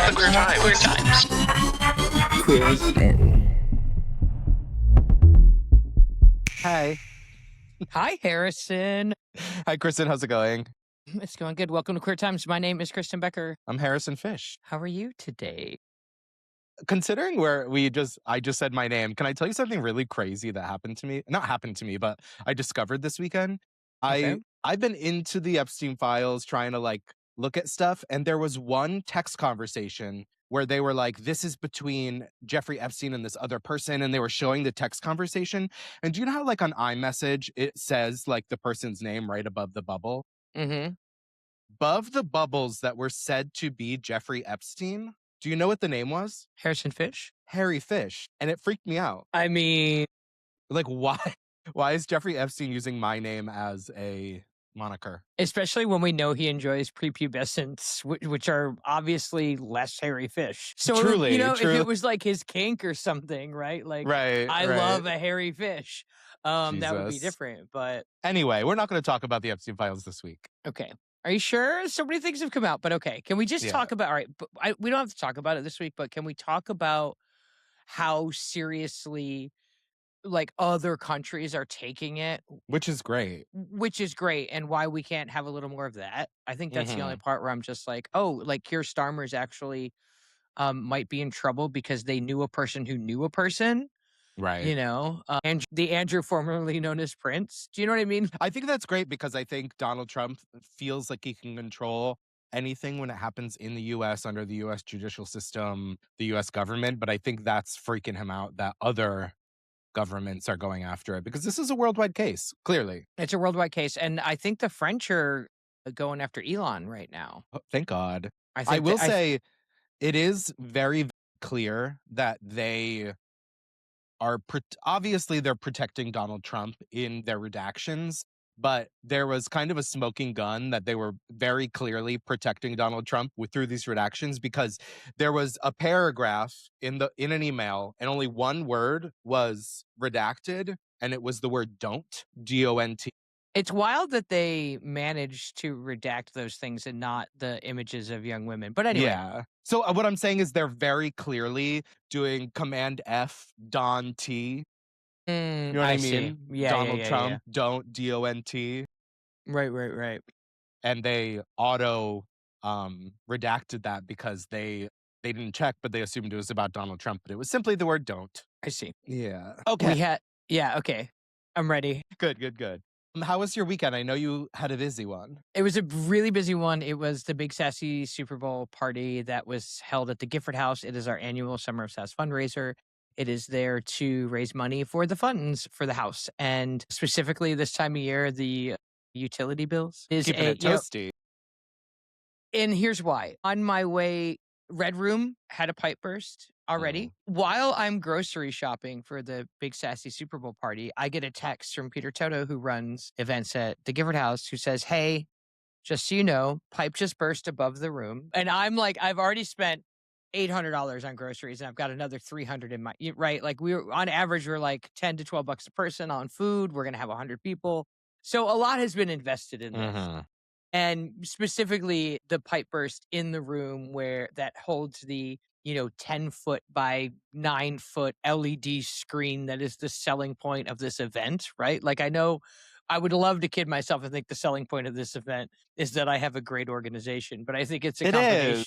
the Queer Times. Queer Times. Queer Spin. Hi. Hi, Harrison. Hi, Kristen. How's it going? It's going good. Welcome to Queer Times. My name is Kristen Becker. I'm Harrison Fish. How are you today? Considering where I just said my name, can I tell you something really crazy that happened to me? Not happened to me, but I discovered this weekend. Okay. I've been into the Epstein files trying to like look at stuff, and there was one text conversation where they were like, this is between Jeffrey Epstein and this other person, and they were showing the text conversation. And do you know how like on iMessage it says like the person's name right above the bubble? Mm-hmm. Above the bubbles that were said to be Jeffrey Epstein, do you know what the name was? Harrison Fish? Harry Fish. And it freaked me out. I mean, Like, why is Jeffrey Epstein using my name as a moniker? especially when we know he enjoys prepubescents, which are obviously less hairy fish. So, Truly, if truly. it was like his kink or something, right? Like, Right. I right. love a hairy fish. That would be Jesus. different, but Anyway, we're not going to talk about the Epstein files this week. okay. Are you sure? So many things have come out, but okay. Can we just Yeah. talk about, all right, but we don't have to talk about it this week, but can we talk about how seriously like other countries are taking it, Which is great. which is great, and why we can't have a little more of that? I think that's the only Mhm. part where I'm just like, oh, like Keir Starmer's actually might be in trouble because they knew a person who knew a person, Right. and the Andrew formerly known as Prince. Do you know what I mean? I think that's great because I think Donald Trump feels like he can control anything when it happens in the US under the US judicial system, the US government. But I think that's freaking him out that other governments are going after it because this is a worldwide case, clearly. It's a worldwide case, and I think the French are going after Elon right now. Oh, thank God. I I think will that- say it is very clear that they are obviously they're protecting Donald Trump in their redactions, but there was kind of a smoking gun that they were very clearly protecting Donald Trump through these redactions because there was a paragraph in an email and only one word was redacted, and it was the word don't, DONT. It's wild that they managed to redact those things and not the images of young women. But anyway, Yeah. So what I'm saying is they're very clearly doing Command F, Don T. You know what I see. mean? Yeah, Donald yeah. Trump, don't, DONT. Right. And they auto redacted that because they didn't check, but they assumed it was about Donald Trump, but it was simply the word don't. I see. Yeah. Okay. Okay. I'm ready. Good. How was your weekend? I know you had a busy one. It was a really busy one. It was the Big Sassy Super Bowl party that was held at the Gifford House. It is our annual Summer of Sass fundraiser. It is there to raise money for the funds for the house. And specifically this time of year, the utility bills is Keeping it toasty. and here's why. On my way, Red Room had a pipe burst already. While I'm grocery shopping for the Big Sassy Super Bowl party, I get a text from Peter Toto, who runs events at the Gifford House, who says, hey, just so you know, pipe just burst above the room. And I'm like, I've already spent $800 on groceries and I've got another $300 in my, right? Like on average, we're like 10 to 12 bucks a person on food. We're going to have 100 people. So a lot has been invested in this. And specifically the pipe burst in the room where that holds the 10-foot by 9-foot LED screen that is the selling point of this event, right? Like, I know I would love to kid myself and think the selling point of this event is that I have a great organization, but I think it's a combination.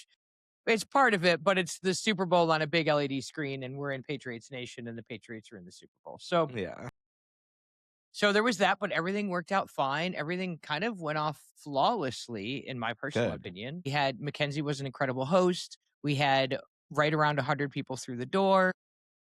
It's part of it, but it's the Super Bowl on a big LED screen, and we're in Patriots Nation, and the Patriots are in the Super Bowl. So yeah. So there was that, but everything worked out fine. Everything kind of went off flawlessly, in my personal opinion. We had Mackenzie was an incredible host. We had right around 100 people through the door.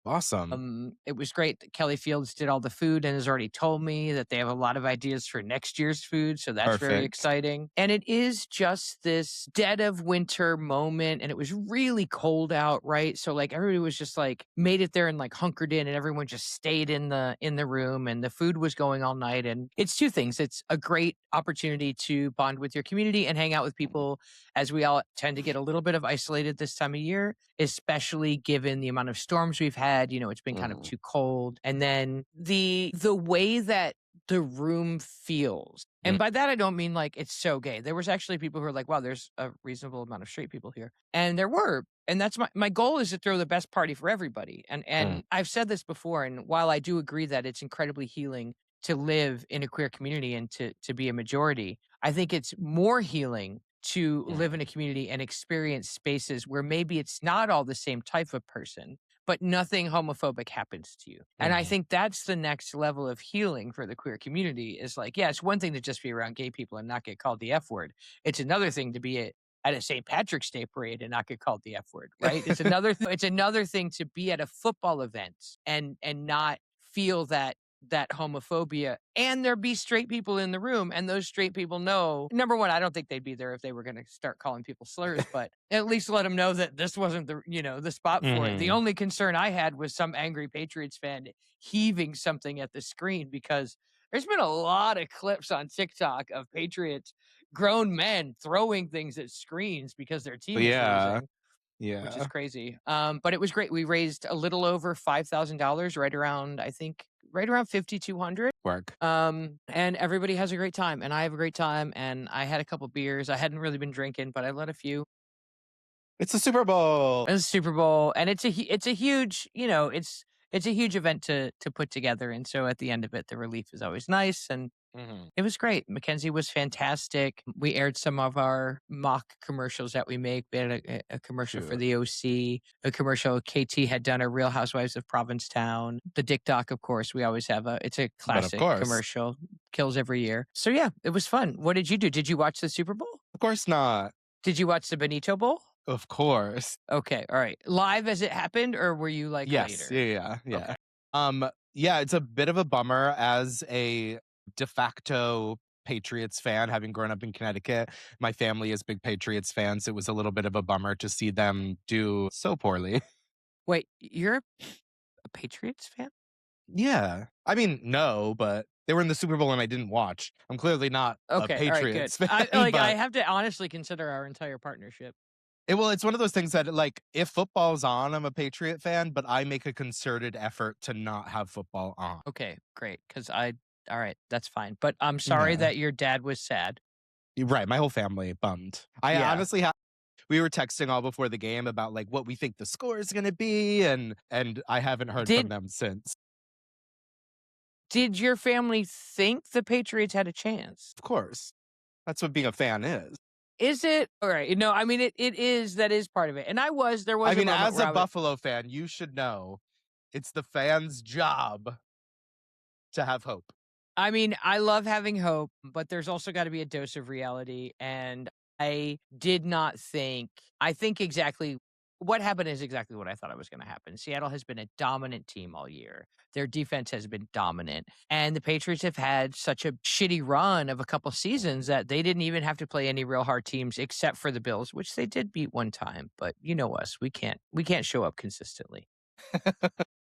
Awesome. It was great that Kelly Fields did all the food and has already told me that they have a lot of ideas for next year's food. So that's very Perfect. exciting. And it is just this dead of winter moment. And it was really cold out, right? So like everybody was just like made it there and like hunkered in, and everyone just stayed in the room, and the food was going all night. And it's two things. It's a great opportunity to bond with your community and hang out with people, as we all tend to get a little bit of isolated this time of year, especially given the amount of storms we've had. It's been kind of too cold. And then the way that the room feels. And by that, I don't mean like it's so gay. There was actually people who were like, wow, there's a reasonable amount of straight people here. And there were. And that's my goal is to throw the best party for everybody. And I've said this before. And while I do agree that it's incredibly healing to live in a queer community and to be a majority, I think it's more healing to live in a community and experience spaces where maybe it's not all the same type of person, but nothing homophobic happens to you. And I think that's the next level of healing for the queer community is like, yeah, it's one thing to just be around gay people and not get called the F word. It's another thing to be at a St. Patrick's Day parade and not get called the F word, right? It's another thing to be at a football event and not feel that homophobia, and there be straight people in the room, and those straight people know, number one, I don't think they'd be there if they were going to start calling people slurs, but at least let them know that this wasn't the spot for it. The only concern I had was some angry Patriots fan heaving something at the screen, because there's been a lot of clips on TikTok of Patriots grown men throwing things at screens because their team is losing. Yeah. Which is crazy. But it was great. We raised a little over $5,000, right around $5,200. Work. And everybody has a great time, and I have a great time, and I had a couple beers. I hadn't really been drinking, but I let a few. It's a Super Bowl. It's a Super Bowl, and it's a huge, it's a huge event to put together. And so at the end of it, the relief is always nice, and it was great. Mackenzie was fantastic. We aired some of our mock commercials that we make. We had a commercial for the OC, a commercial KT had done, a Real Housewives of Provincetown. The Dick Doc, of course, we always have it's a classic commercial. Kills every year. So yeah, it was fun. What did you do? Did you watch the Super Bowl? Of course not. Did you watch the Benito Bowl? Of course. Okay, all right. Live as it happened, or were you like yes, later? Yeah. Okay. Yeah, it's a bit of a bummer as a de facto Patriots fan, having grown up in Connecticut. My family is big Patriots fans. It was a little bit of a bummer to see them do so poorly. Wait, you're a Patriots fan? Yeah. I mean, no, but they were in the Super Bowl and I didn't watch. I'm clearly not a Patriots fan. I have to honestly consider our entire partnership. It's one of those things that, like, if football's on, I'm a Patriot fan, but I make a concerted effort to not have football on. Okay, great. All right, that's fine. But I'm sorry that your dad was sad. Right, my whole family bummed. I honestly we were texting all before the game about like what we think the score is going to be, and I haven't heard from them since. Did your family think the Patriots had a chance? Of course. That's what being a fan is. Is it? All right. No, I mean, it is. That is part of it. And there was as a Buffalo fan, you should know it's the fans' job to have hope. I mean, I love having hope, but there's also got to be a dose of reality. And I think exactly what happened is exactly what I thought it was going to happen. Seattle has been a dominant team all year. Their defense has been dominant. And the Patriots have had such a shitty run of a couple seasons that they didn't even have to play any real hard teams except for the Bills, which they did beat one time. But you know us, we can't show up consistently.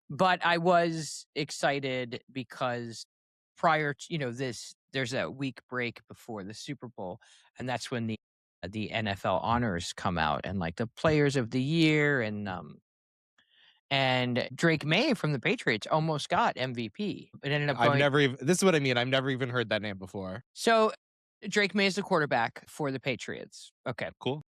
But I was excited because prior to, there's a week break before the Super Bowl, and that's when the NFL honors come out, and like the players of the year, and Drake May from the Patriots almost got MVP. It ended up going, this is what I mean. I've never even heard that name before. So Drake May is the quarterback for the Patriots. Okay, cool.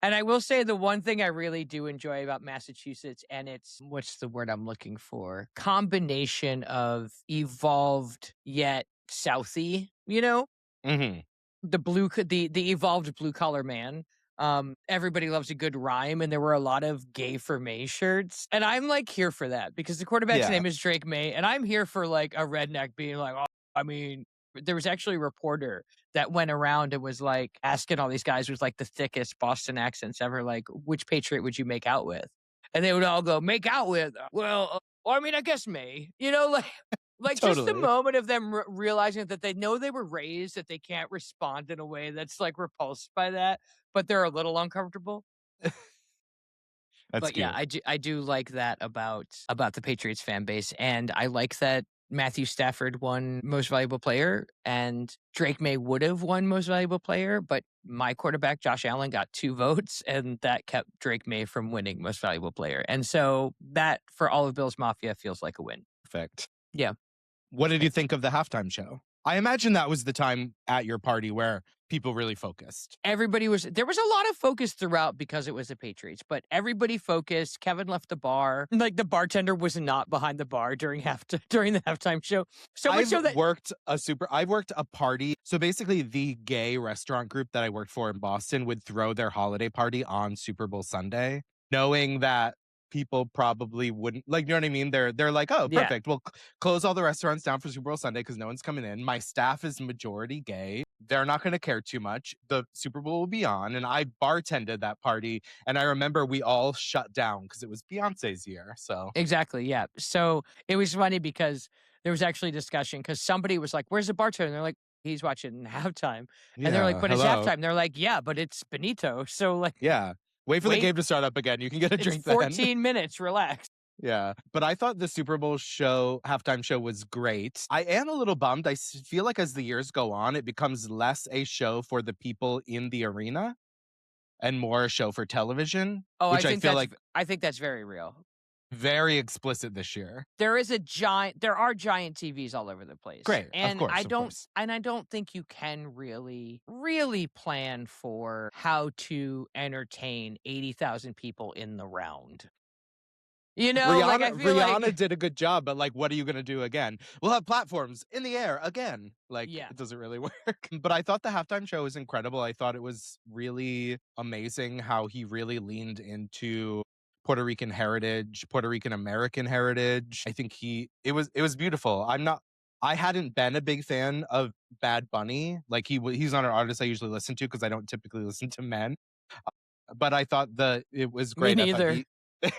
And I will say the one thing I really do enjoy about Massachusetts, and it's, what's the word I'm looking for? Combination of evolved yet Southie, Mm-hmm. The evolved blue collar man. Everybody loves a good rhyme, and there were a lot of Gay for May shirts. And I'm like here for that because the quarterback's name is Drake May, and I'm here for like a redneck being like, oh, I mean, there was actually a reporter that went around and was like asking all these guys with like the thickest Boston accents ever, like, which Patriot would you make out with? And they would all go, make out with, well, I mean, I guess May, like totally. Just the moment of them realizing that they know they were raised, that they can't respond in a way that's like repulsed by that, but they're a little uncomfortable. But cute. Yeah, I do like that about the Patriots fan base, and I like that Matthew Stafford won Most Valuable Player, and Drake May would have won Most Valuable Player, but my quarterback, Josh Allen, got 2 votes, and that kept Drake May from winning Most Valuable Player. And so that, for all of Bills Mafia, feels like a win. Perfect. Yeah. What did you think of the halftime show? I imagine that was the time at your party where people really focused. There was a lot of focus throughout because it was the Patriots, but everybody focused. Kevin left the bar. Like the bartender was not behind the bar during the halftime show. So much so that I've worked a party. So basically the gay restaurant group that I worked for in Boston would throw their holiday party on Super Bowl Sunday, knowing that people probably wouldn't, like, you know what I mean? They're like, oh, Yeah. perfect. We'll close all the restaurants down for Super Bowl Sunday because no one's coming in. My staff is majority gay. They're not going to care too much. The Super Bowl will be on. And I bartended that party. And I remember we all shut down because it was Beyonce's year. So exactly, yeah. So it was funny because there was actually discussion because somebody was like, "Where's the bartender?" And they're like, "He's watching halftime." And they're like, "But it's hello. halftime." They're like, "Yeah, but it's Benito." So like, Yeah. Wait for the Wait. game to start up again. You can get a it's drink then. 14 minutes. Relax. Yeah. But I thought the Super Bowl show, halftime show was great. I am a little bummed. Feel like as the years go on, it becomes less a show for the people in the arena and more a show for television, Oh, which I feel like I think that's very real. very explicit this year. There are giant TVs all over the place. Great, of And course, I of don't course. and I don't think you can really plan for how to entertain 80,000 people in the round. You know, like I feel Rihanna like did a good job, but like, what are you going to do again? We'll have platforms in the air again. Like, Yeah. it doesn't really work. But I thought the halftime show was incredible. I thought it was really amazing how he really leaned into Puerto Rican heritage, Puerto Rican American heritage. I think it was beautiful. I hadn't been a big fan of Bad Bunny. Like he's not an artist I usually listen to because I don't typically listen to men. But I thought it was Me great. I thought neither.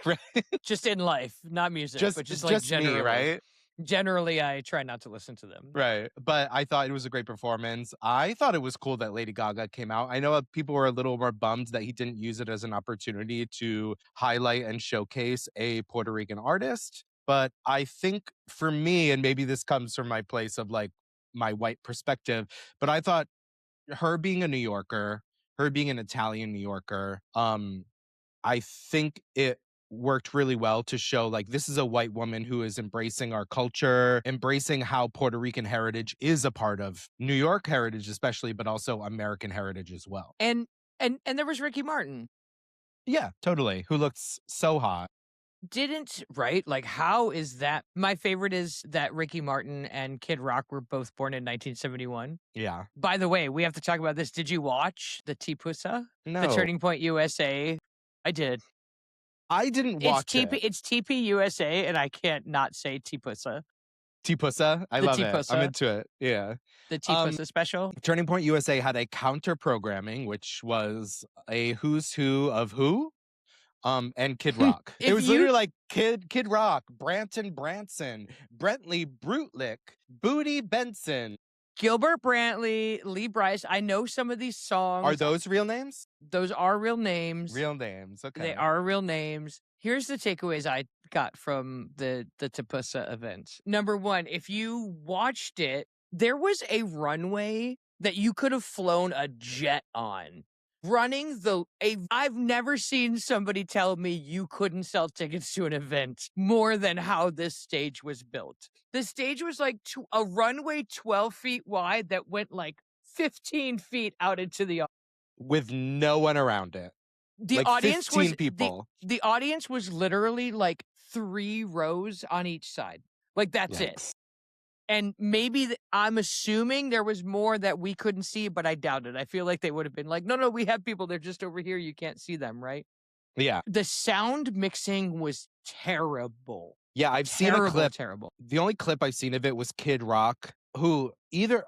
right? Just in life, not music, but just like just generally. me, right? Generally, I try not to listen to them. Right. But I thought it was a great performance. I thought it was cool that Lady Gaga came out. I know people were a little more bummed that he didn't use it as an opportunity to highlight and showcase a Puerto Rican artist. But I think for me, and maybe this comes from my place of like my white perspective, but I thought her being a New Yorker, her being an Italian New Yorker, I think it worked really well to show like this is a white woman who is embracing our culture, embracing how Puerto Rican heritage is a part of New York heritage especially, but also American heritage as well. And there was Ricky Martin. Yeah, totally. Who looks so hot. Right? Like, how is that? My favorite is that Ricky Martin and Kid Rock were both born in 1971. Yeah. By the way, we have to talk about this. Did you watch the Tipusa? No. The Turning Point USA? I did. I didn't watch it. It's TP USA, and I can't not say Tipusa. Tipusa? I love it. I'm into it. Yeah. The Tipusa special? Turning Point USA had a counter programming, which was a who's who of who? And Kid Rock. It was literally like Kid Rock, Branton Branson, Brentley Brutlick, Booty Benson. Gilbert Brantley, Lee Brice. I know some of these songs. Are those real names? Those are real names. Real names. Okay. They are real names. Here's the takeaways I got from the Tipusa event. Number one, if you watched it, there was a runway that you could have flown a jet on. I've never seen somebody tell me you couldn't sell tickets to an event more than how this stage was built. The stage was like a runway 12 feet wide that went like 15 feet out into the with no one around it. The like audience 15 was people. The audience was literally like 3 rows on each side. Like that's it. And maybe I'm assuming there was more that we couldn't see, but I doubt it. I feel like they would have been like, no, we have people. They're just over here. You can't see them, right? Yeah. The sound mixing was terrible. Yeah, I've seen a clip. Terrible. The only clip I've seen of it was Kid Rock, who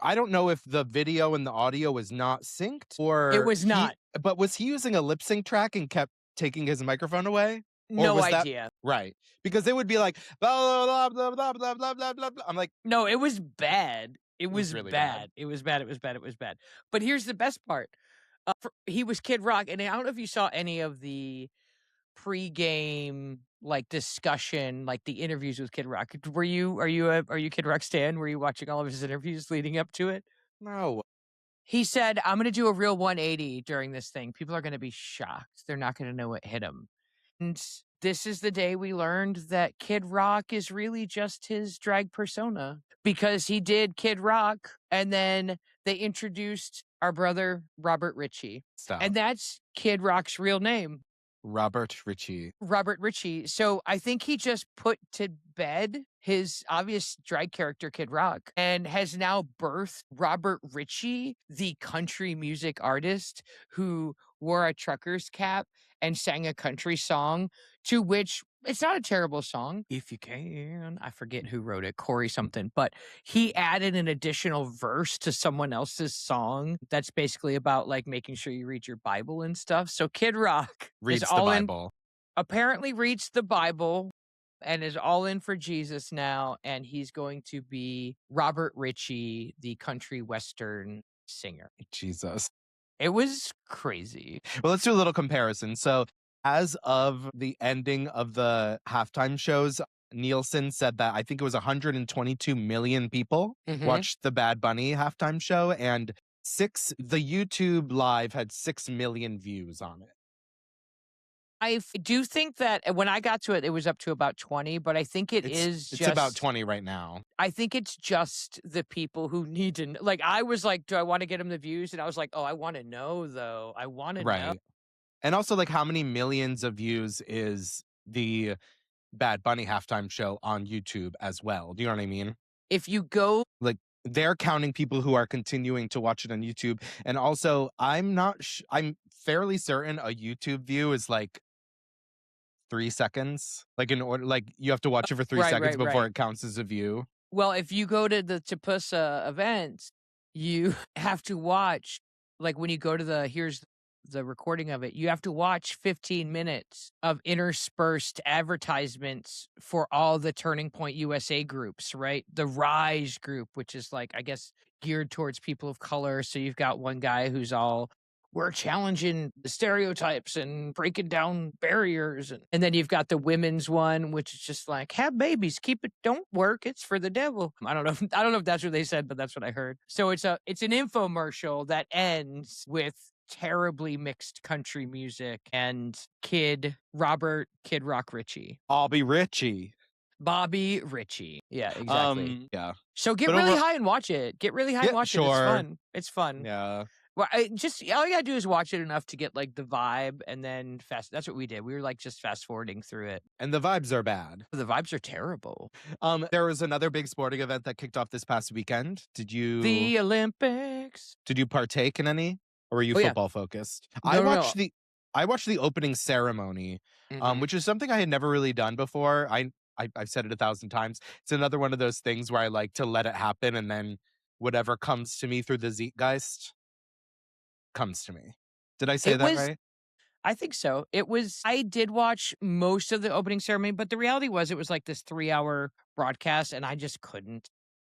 I don't know if the video and the audio was not synced or it was not. But was he using a lip sync track and kept taking his microphone away? No idea. Right. Because it would be like, blah, blah, blah, blah, blah, blah, blah, blah, blah. I'm like, no, it was bad. It was really bad. It was bad. It was bad. It was bad. But here's the best part. He was Kid Rock. And I don't know if you saw any of the pre-game like discussion, like the interviews with Kid Rock. Are you Kid Rock stan? Were you watching all of his interviews leading up to it? No. He said, I'm going to do a real 180 during this thing. People are going to be shocked. They're not going to know what hit him. And this is the day we learned that Kid Rock is really just his drag persona because he did Kid Rock and then they introduced our brother Robert Ritchie. Stop. And that's Kid Rock's real name. Robert Ritchie. Robert Ritchie. So I think he just put to bed his obvious drag character, Kid Rock, and has now birthed Robert Ritchie, the country music artist who wore a trucker's cap and sang a country song, to which it's not a terrible song. If you can, I forget who wrote it, Corey something, but he added an additional verse to someone else's song that's basically about like making sure you read your Bible and stuff. So Kid Rock Reads is the all in, Bible. apparently reads the Bible and is all in for Jesus now. And he's going to be Robert Ritchie, the country western singer. Jesus. It was crazy. Well, let's do a little comparison. So, as of the ending of the halftime shows, Nielsen said that I think it was 122 million people Mhm. watched the Bad Bunny halftime show, and the YouTube live had 6 million views on it. Do think that when I got to it, it was up to about 20, but I think It's about 20 right now. I think it's just the people who need to like, I was like, do I want to get them the views? And I was like, oh, I want to know though. I want to know. Right. And also, like, how many millions of views is the Bad Bunny halftime show on YouTube as well? Do you know what I mean? If you go, Like, they're counting people who are continuing to watch it on YouTube. And also, I'm fairly certain a YouTube view is like 3 seconds. Like, in order, like, you have to watch it for 3 Right, seconds right, before right. it counts as a view. well, if you go to the Tapusa event, you have to watch, like when you go to here's the recording of it, you have to watch 15 minutes of interspersed advertisements for all the Turning Point USA groups, right? The Rise group, which is like, I guess, geared towards people of color. So you've got one guy who's all, we're challenging the stereotypes and breaking down barriers. And then you've got the women's one, which is just like, have babies, keep it, don't work, it's for the devil. I don't know if that's what they said, but that's what I heard. So it's an infomercial that ends with terribly mixed country music and Kid Rock Ritchie. Bobby Ritchie. Bobby Ritchie. Yeah, exactly. Yeah. So get But really overall- high and watch it. Get really high Yeah, and watch it. It's sure. fun. It's fun. Yeah. Well, just all you gotta do is watch it enough to get like the vibe, and then fast. That's what we did. We were like just fast forwarding through it. And the vibes are bad. The vibes are terrible. There was another big sporting event that kicked off this past weekend. Did you The Olympics. partake in any? Or were you Oh, yeah. football focused? No, I no, watched the opening ceremony, Mhm. which is something I had never really done before. I've said it 1,000 times. It's another one of those things where I like to let it happen, and then whatever comes to me through the zeitgeist comes to me. Did I say It that was- right? I think so. I did watch most of the opening ceremony, but the reality was it was like this 3-hour broadcast, and I just couldn't.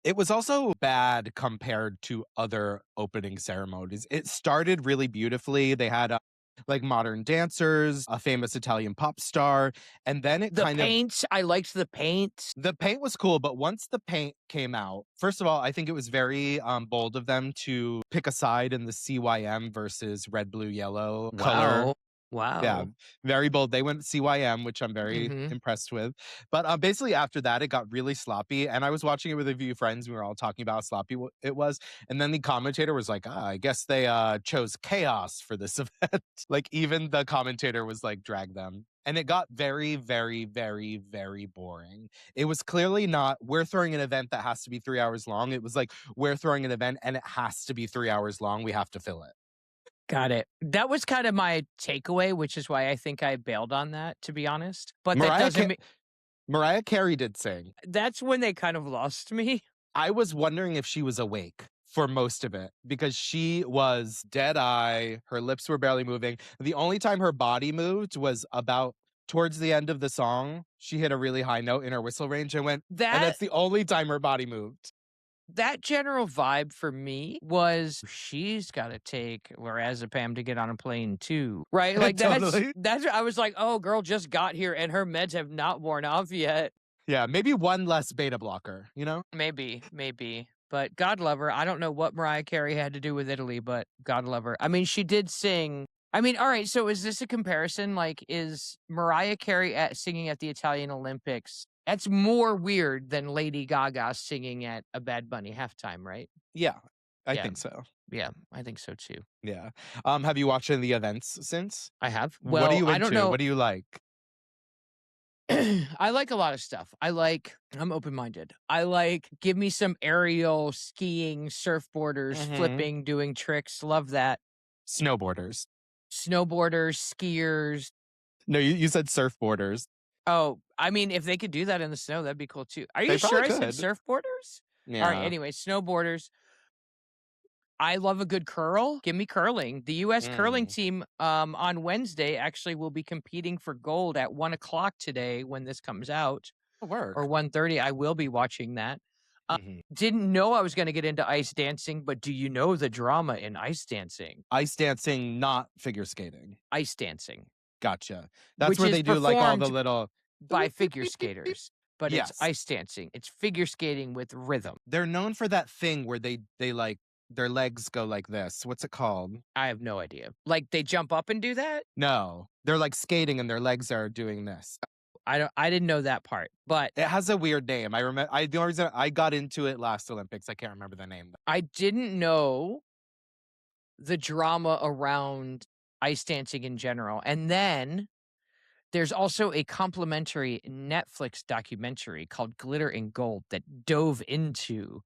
It was also bad compared to other opening ceremonies. It started really beautifully. They had like modern dancers, a famous Italian pop star, and then it The kind of paint, I liked the paint. the paint was cool, but once the paint came out, first of all, I think it was very bold of them to pick a side in the CYM versus red, blue, yellow color. Wow. Yeah, very bold. They went CYM, which I'm very Mhm. impressed with. But basically after that, it got really sloppy. And I was watching it with a few friends. We were all talking about how sloppy it was. And then the commentator was like, I guess they chose chaos for this event. Like even the commentator was like, drag them. And it got very, very, very, very boring. It was clearly not, we're throwing an event that has to be 3 hours long. It was like, we're throwing an event and it has to be 3 hours long. We have to fill it. Got it. That was kind of my takeaway, which is why I think I bailed on that, to be honest. But that doesn't mean Mariah Carey did sing. that's when they kind of lost me. I was wondering if she was awake for most of it because she was dead eye. Her lips were barely moving. The only time her body moved was about towards the end of the song. She hit a really high note in her whistle range and went, and that's the only time her body moved. That general vibe for me was she's got to take lorazepam to get on a plane too, right? Like Totally. that's I was like, oh, girl just got here and her meds have not worn off yet. Yeah, maybe one less beta blocker, you know? Maybe. But God love her. I don't know what Mariah Carey had to do with Italy, but God love her. I mean, she did sing I mean, all right. So is this a comparison? Like, is Mariah Carey singing at the Italian Olympics? That's more weird than Lady Gaga singing at a Bad Bunny halftime, right? Yeah, I Yeah. think so. Yeah, I think so too. Yeah. Have you watched any of the events since? I have. What are Well, you I don't into? know. What do you like? I like a lot of stuff. I'm open-minded. I like, give me some aerial skiing, surfboarders, Mhm. flipping, doing tricks. Love that. Snowboarders. Snowboarders, skiers. No, you said surfboarders. Oh, I mean, if they could do that in the snow, that'd be cool too. Are They you sure I probably said could. surfboarders? All right, Yeah. anyway, snowboarders. I love a good curl. Give me curling. The U.S. curling team on Wednesday actually will be competing for gold at 1:00 today when this comes out, Work. or 1:30. I will be watching that. Mhm. Didn't know I was going to get into ice dancing, but do you know the drama in ice dancing? Ice dancing, not figure skating. Ice dancing Gotcha. That's Which where is they do like all the performed little. by figure skaters, but Yes. it's ice dancing. It's figure skating with rhythm. They're known for that thing where they like their legs go like this. What's it called? I have no idea. Like, they jump up and do that? No, they're like skating and their legs are doing this. I didn't know that part, but It has a weird name. I remember. The only reason I got into it last Olympics, I can't remember the name. I didn't know the drama around ice dancing in general. And then there's also a complimentary Netflix documentary called Glitter and Gold that dove into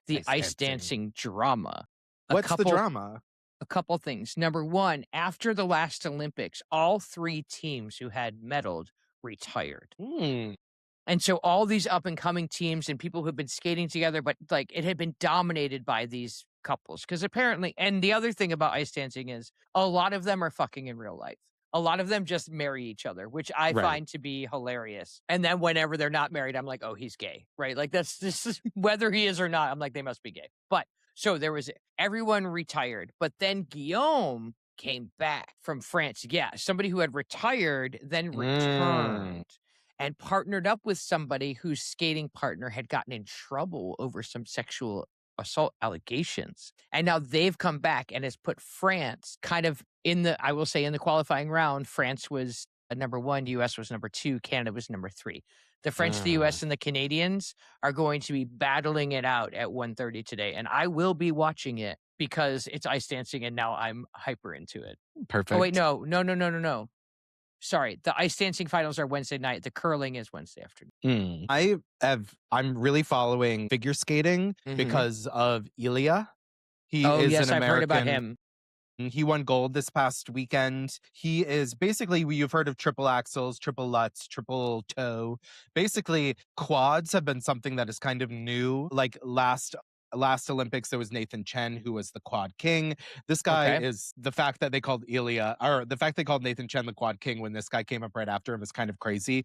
the ice dancing drama. What's the drama? A couple things. Number one, after the last Olympics, all 3 teams who had medaled retired. And so all these up and coming teams and people who've been skating together, but like it had been dominated by these couples. Because apparently, and the other thing about ice dancing is a lot of them are fucking in real life. A lot of them just marry each other, which I Right. find to be hilarious. And then whenever they're not married, I'm like, oh, he's gay, right? Like this is whether he is or not, I'm like, they must be gay. But so there was everyone retired, but then Guillaume came back from France. Yeah, somebody who had retired then returned and partnered up with somebody whose skating partner had gotten in trouble over some sexual assault allegations. And now they've come back and has put France kind of in the, I will say, in the qualifying round. France was number 1, US was number 2, Canada was number 3. The French, the US, and the Canadians are going to be battling it out at 1:30 today. And I will be watching it because it's ice dancing and now I'm hyper into it. Perfect. Oh, wait, no. Sorry, the ice dancing finals are Wednesday night. The curling is Wednesday afternoon. I'm really following figure skating because of Ilya. He is yes, an I've heard about American. him. He won gold this past weekend. He is basically, you've heard of triple axels, triple lutz, triple toe. Basically, quads have been something that is kind of new. Like last Olympics, there was Nathan Chen, who was the quad king. This guy is, the fact that they called Nathan Chen the quad king when this guy came up right after him is kind of crazy.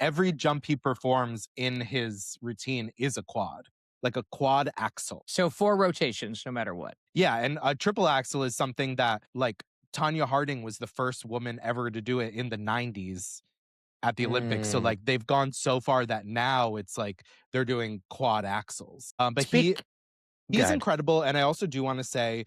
Every jump he performs in his routine is a quad. Like a quad axel. So 4 rotations, no matter what. Yeah, and a triple axel is something that, like, Tanya Harding was the first woman ever to do it in the 90s at the Olympics. So, like, they've gone so far that now it's like they're doing quad axels. But he's incredible. And I also do want to say,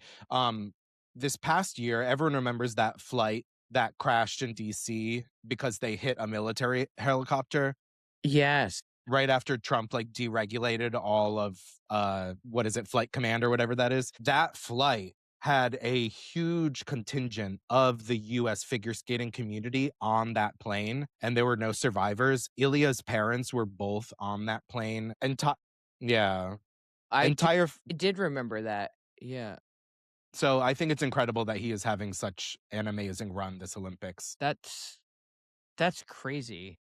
this past year, everyone remembers that flight that crashed in DC because they hit a military helicopter. Yes. Right after Trump like deregulated all of Flight Command or whatever that is. That flight had a huge contingent of the US figure skating community on that plane, and there were no survivors. Ilya's parents were both on that plane. I did remember that. Yeah. So I think it's incredible that he is having such an amazing run this Olympics. That's crazy.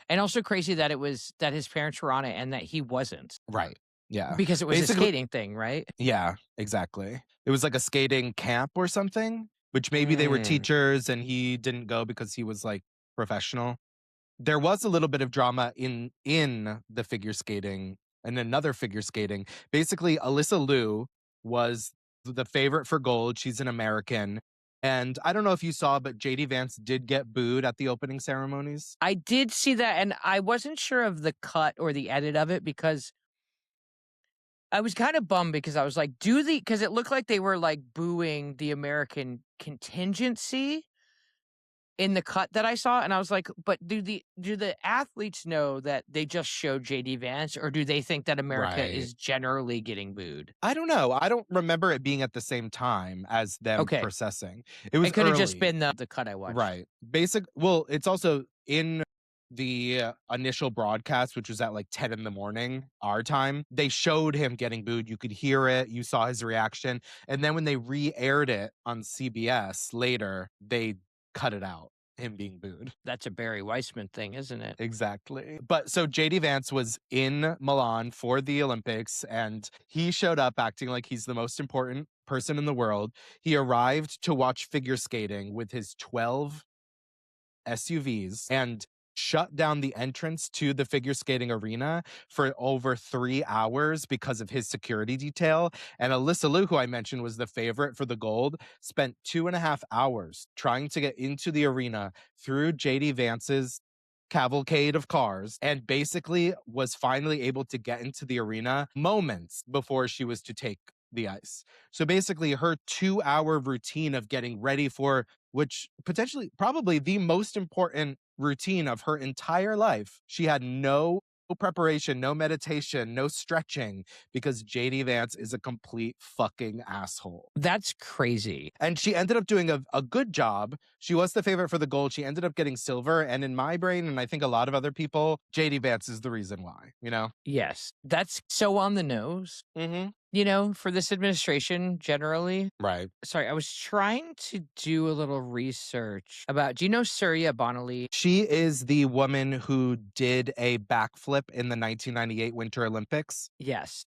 And also crazy that his parents were on it and that he wasn't. Right. Yeah. Because it was a skating thing, right? Yeah, exactly. It was like a skating camp or something, which maybe they were teachers and he didn't go because he was like professional. There was a little bit of drama in the figure skating and another figure skating. Basically, Alyssa Liu was the favorite for gold. She's an American. And I don't know if you saw, but JD Vance did get booed at the opening ceremonies. I did see that, and I wasn't sure of the cut or the edit of it because I was kind of bummed because I was like, because it looked like they were like booing the American contingency in the cut that I saw, and I was like, but do the athletes know that they just showed JD Vance, or do they think that America Right. is generally getting booed? I don't know. I don't remember it being at the same time as them Okay. processing. It was It could have just early. been the cut I watched. Right. Well, it's also in the initial broadcast, which was at like 10 in the morning, our time. They showed him getting booed. You could hear it. You saw his reaction. And then when they re-aired it on CBS later, they cut it out, him being booed. That's a Barry Weissman thing, isn't it? Exactly. But so JD Vance was in Milan for the Olympics, and he showed up acting like he's the most important person in the world. He arrived to watch figure skating with his 12 SUVs and shut down the entrance to the figure skating arena for over 3 hours because of his security detail. And Alyssa Liu, who I mentioned was the favorite for the gold, spent 2.5 hours trying to get into the arena through JD Vance's cavalcade of cars, and basically was finally able to get into the arena moments before she was to take the ice. So basically her 2-hour routine of getting ready for, which potentially probably the most important routine of her entire life, she had no preparation, no meditation, no stretching, because JD Vance is a complete fucking asshole. That's crazy. And she ended up doing a good job. She was the favorite for the gold. She ended up getting silver. And in my brain, and I think a lot of other people, JD Vance is the reason why, you know? Yes. That's so on the nose, Mm-hmm. you know, for this administration generally. Right. Sorry, I was trying to do a little research about, do you know Surya Bonali? She is the woman who did a backflip in the 1998 Winter Olympics. Yes.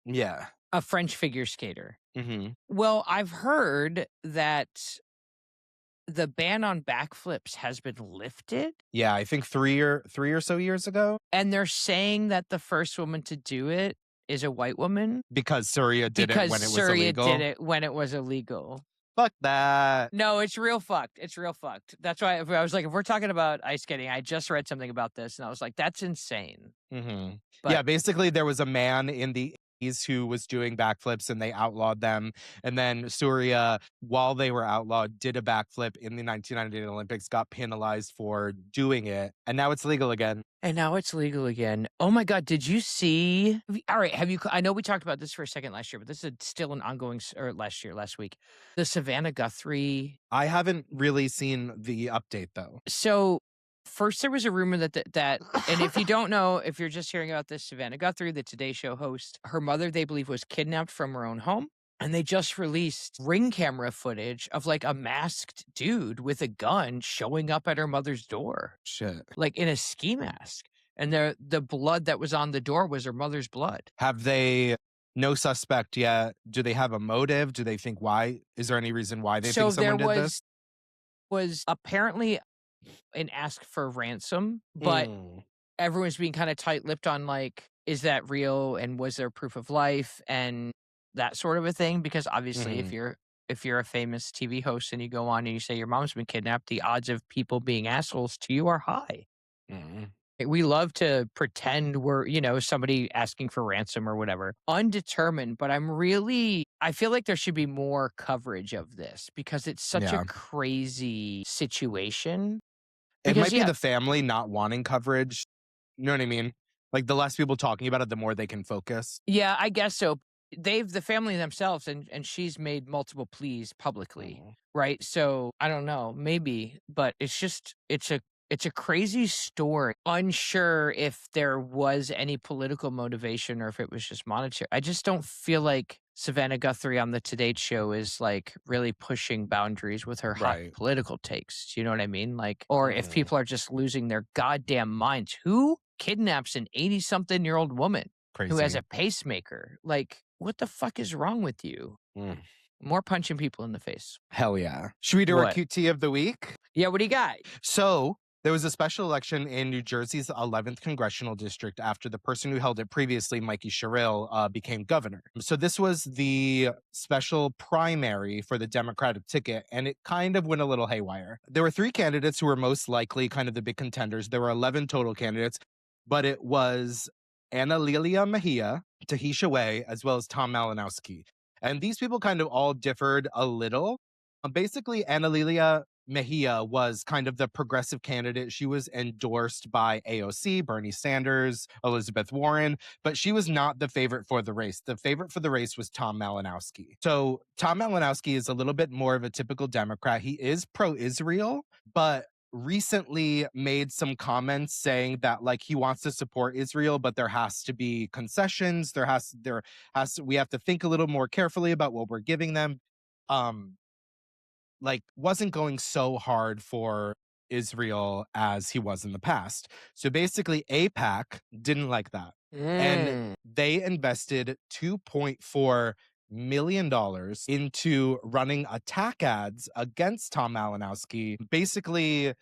Yeah. A French figure skater. Mm-hmm. Well, I've heard that the ban on backflips has been lifted. Yeah, I think three or so years ago. And they're saying that the first woman to do it is a white woman. Because Surya did it when it was Surya illegal. did it when it was illegal. Fuck that. No, it's real fucked. It's real fucked. That's why I was like, if we're talking about ice skating, I just read something about this, and I was like, that's insane. Mm-hmm. But- yeah, basically there was a man in the 80s who was doing backflips and they outlawed them. And then Surya, while they were outlawed, did a backflip in the 1998 Olympics, got penalized for doing it. And now it's legal again. And now it's legal again. Oh my God, did you see? All right, I know we talked about this for a second last year, but this is still an ongoing, or last week, the Savannah Guthrie. I haven't really seen the update though. So first there was a rumor that, and if you don't know, if you're just hearing about this, Savannah Guthrie, the Today Show host, her mother, they believe, was kidnapped from her own home. And they just released ring camera footage of like a masked dude with a gun showing up at her mother's door. Shit. Like in a ski mask. And the blood that was on the door was her mother's blood. Have they, no suspect yet? Do they have a motive? Do they think why? Is there any reason why they think someone did this? Was apparently an ask for ransom, but everyone's being kind of tight-lipped on like, is that real? And was there proof of life? And that sort of a thing, because obviously if you're a famous TV host and you go on and you say your mom's been kidnapped, the odds of people being assholes to you are high. We love to pretend we're, somebody asking for ransom or whatever. Undetermined, but I feel like there should be more coverage of this because it's such a crazy situation. It might be the family not wanting coverage. You know what I mean? Like the less people talking about it, the more they can focus. Yeah, I guess so. The family themselves, and she's made multiple pleas publicly, right? So I don't know, maybe, but it's a crazy story. Unsure if there was any political motivation or if it was just monetary. I just don't feel like Savannah Guthrie on the Today Show is like really pushing boundaries with her hot political takes. Do you know what I mean? Like, or if people are just losing their goddamn minds. Who kidnaps an 80-something-year-old woman who has a pacemaker? Like, what the fuck is wrong with you? More punching people in the face. Hell yeah. Should we do our cute tea of the week? Yeah, what do you got? So there was a special election in New Jersey's 11th congressional district after the person who held it previously, Mikey Sherrill, became governor. So this was the special primary for the Democratic ticket, and it kind of went a little haywire. There were 3 candidates who were most likely kind of the big contenders. There were 11 total candidates, but it was Anna Lilia Mejia, Tahisha Way, as well as Tom Malinowski. And these people kind of all differed a little. Basically, Anna Lilia Mejia was kind of the progressive candidate. She was endorsed by AOC, Bernie Sanders, Elizabeth Warren, but she was not the favorite for the race. The favorite for the race was Tom Malinowski. So Tom Malinowski is a little bit more of a typical Democrat. He is pro-Israel, but recently made some comments saying that like he wants to support Israel, but there has to be concessions. We have to think a little more carefully about what we're giving them. Like wasn't going so hard for Israel as he was in the past. So basically AIPAC didn't like that. And they invested $2.4 million into running attack ads against Tom Malinowski. Basically,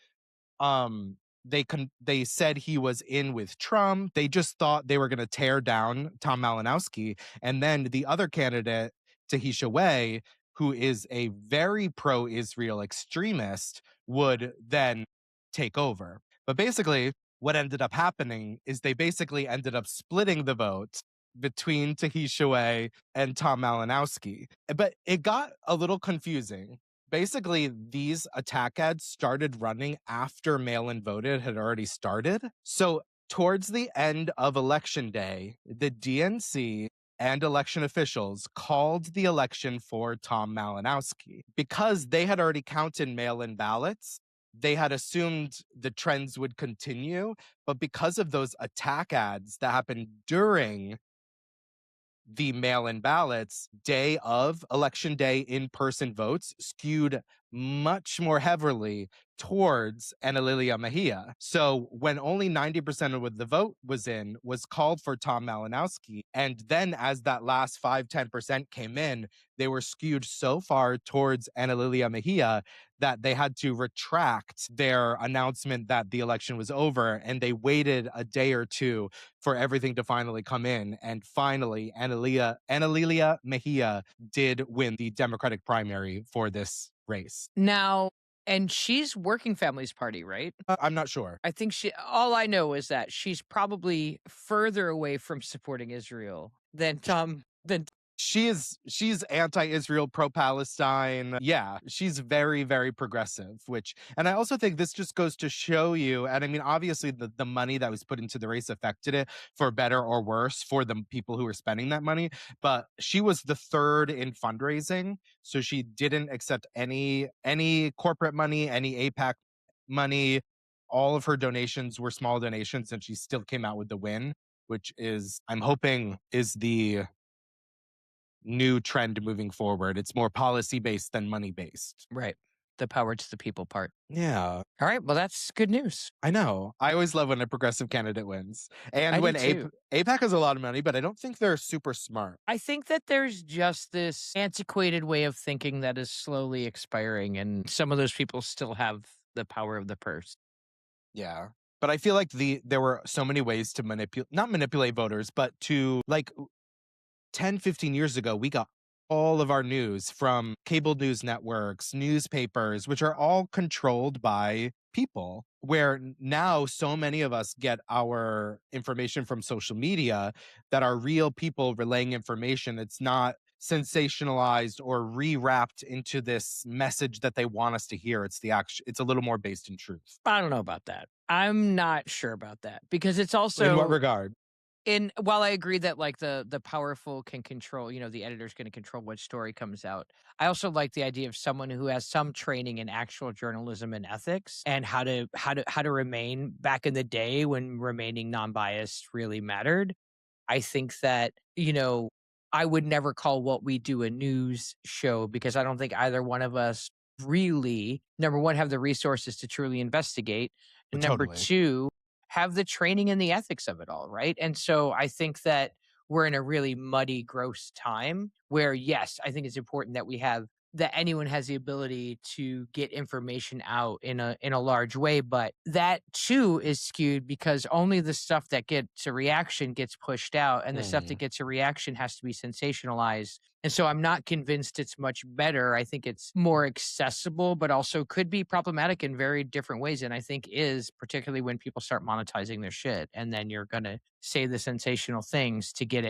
they said he was in with Trump. They just thought they were going to tear down Tom Malinowski. And then the other candidate, Tahisha Way, who is a very pro-Israel extremist, would then take over. But basically, what ended up happening is they basically ended up splitting the vote between Tahisha Way and Tom Malinowski. But it got a little confusing. Basically, these attack ads started running after mail-in voting had already started. So towards the end of election day, the DNC and election officials called the election for Tom Malinowski. Because they had already counted mail-in ballots, they had assumed the trends would continue. But because of those attack ads that happened during the mail-in ballots, day of election day in-person votes skewed much more heavily towards Ana Lilia Mejia. So when only 90% of what the vote was in was called for Tom Malinowski, and then as that last 5-10% came in, they were skewed so far towards Ana Lilia Mejia that they had to retract their announcement that the election was over, and they waited a day or two for everything to finally come in. And finally, Ana Lilia Mejia did win the Democratic primary for this race. Now, and she's Working Families Party, right? I'm not sure. I think all I know is that she's probably further away from supporting Israel than She's anti-Israel, pro-Palestine. Yeah, she's very, very progressive, and I also think this just goes to show you, and I mean, obviously the money that was put into the race affected it for better or worse for the people who were spending that money, but she was the third in fundraising, so she didn't accept any corporate money, any AIPAC money. All of her donations were small donations, and she still came out with the win, which is, I'm hoping, is the new trend moving forward. It's more policy based than money based. Right. The power to the people part. Yeah. All right. Well, that's good news. I know. I always love when a progressive candidate wins. And I when do too. AIPAC has a lot of money, but I don't think they're super smart. I think that there's just this antiquated way of thinking that is slowly expiring, and some of those people still have the power of the purse. Yeah. But I feel like there were so many ways to not manipulate voters, but to 10, 15 years ago, we got all of our news from cable news networks, newspapers, which are all controlled by people, where now so many of us get our information from social media that are real people relaying information. It's not sensationalized or rewrapped into this message that they want us to hear. It's a little more based in truth. I don't know about that. I'm not sure about that, because it's also... In what regard? While I agree that the powerful can control, the editor's going to control what story comes out, I also like the idea of someone who has some training in actual journalism and ethics, and how to remain back in the day when remaining non-biased really mattered. I think that, I would never call what we do a news show, because I don't think either one of us really, number one, have the resources to truly investigate, and number Totally. two, have the training and the ethics of it all, right? And so I think that we're in a really muddy, gross time where, yes, I think it's important that we have that anyone has the ability to get information out in a large way, but that too is skewed because only the stuff that gets a reaction gets pushed out, and the stuff that gets a reaction has to be sensationalized. And so I'm not convinced it's much better. I think it's more accessible, but also could be problematic in very different ways. And I think is particularly when people start monetizing their shit, and then you're gonna say the sensational things to get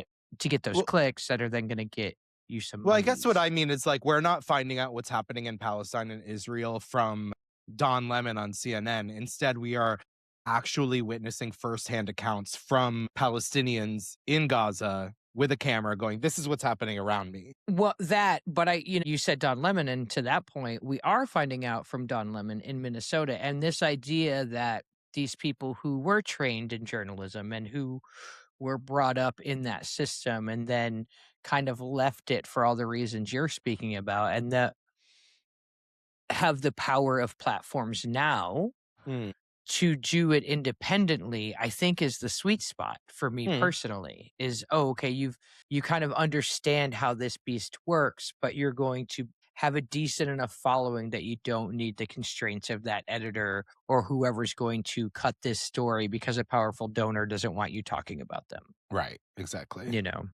those Well, clicks that are then gonna get you some well, I guess what monies. I mean is like we're not finding out what's happening in Palestine and Israel from Don Lemon on CNN. Instead, we are actually witnessing firsthand accounts from Palestinians in Gaza with a camera going, this is what's happening around me. Well, but you said Don Lemon, and to that point, we are finding out from Don Lemon in Minnesota, and this idea that these people who were trained in journalism and who were brought up in that system and then kind of left it for all the reasons you're speaking about, and that have the power of platforms now Mm. to do it independently, I think is the sweet spot for me Hmm. personally. Is, oh, okay, you kind of understand how this beast works, but you're going to have a decent enough following that you don't need the constraints of that editor or whoever's going to cut this story because a powerful donor doesn't want you talking about them. Right, exactly. You know.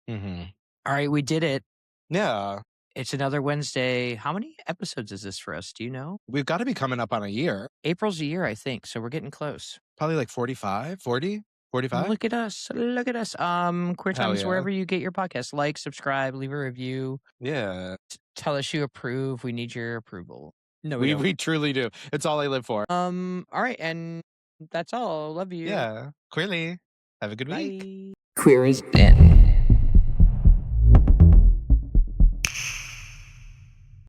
Mm-hmm. All right, we did it. Yeah, It's another Wednesday. How many episodes is this for us? Do you know? we've got to be coming up on a year. April's a year, I think. So we're getting close. Probably like 45, 40, 45. Look at us. Look at us. Queer Hell Times, yeah. wherever you get your podcast. Like, subscribe, leave a review. Yeah, Tell us you approve. We need your approval. No, we truly do. It's all I live for. All right, and that's all. Love you. Yeah, queerly. Have a good week. Bye. Queer as in.